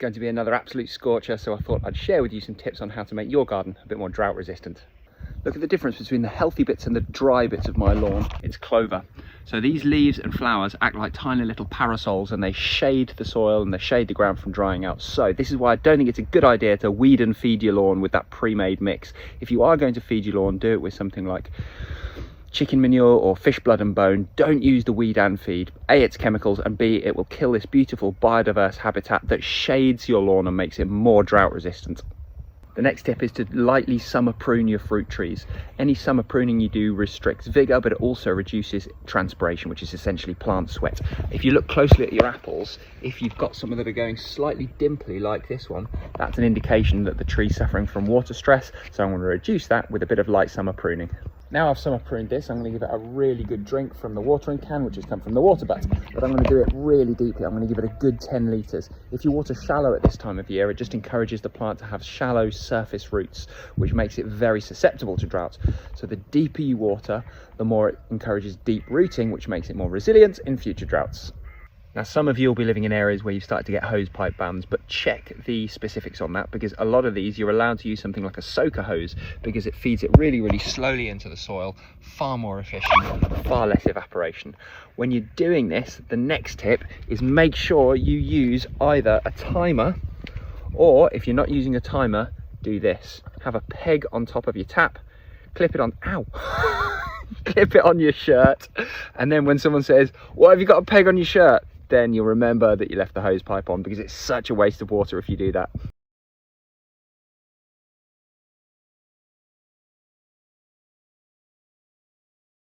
going to be another absolute scorcher, so I thought I'd share with you some tips on how to make your garden a bit more drought resistant. Look at the difference between the healthy bits and the dry bits of my lawn. It's clover. So these leaves and flowers act like tiny little parasols, and they shade the soil and they shade the ground from drying out. So this is why I don't think it's a good idea to weed and feed your lawn with that pre-made mix. If you are going to feed your lawn, do it with something like chicken manure or fish blood and bone. Don't use the weed and feed. A, it's chemicals, and B, it will kill this beautiful biodiverse habitat that shades your lawn and makes it more drought resistant. The next tip is to lightly summer prune your fruit trees. Any summer pruning you do restricts vigor, but it also reduces transpiration, which is essentially plant sweat. If you look closely at your apples, if you've got some that are going slightly dimply like this one, that's an indication that the tree's suffering from water stress. So I'm going to reduce that with a bit of light summer pruning. Now I've summer pruned this, I'm going to give it a really good drink from the watering can, which has come from the water butt, but I'm going to do it really deeply. I'm going to give it a good 10 litres. If you water shallow at this time of year, it just encourages the plant to have shallow surface roots, which makes it very susceptible to drought. So the deeper you water, the more it encourages deep rooting, which makes it more resilient in future droughts. Now, some of you will be living in areas where you've started to get hose pipe bans, but check the specifics on that, because a lot of these you're allowed to use something like a soaker hose, because it feeds it really, really slowly into the soil, far more efficient, far less evaporation. When you're doing this, the next tip is make sure you use either a timer, or if you're not using a timer, do this. Have a peg on top of your tap, clip it on, ow! Clip it on your shirt, and then when someone says, "Why have you got a peg on your shirt?" then you'll remember that you left the hose pipe on, because it's such a waste of water if you do that.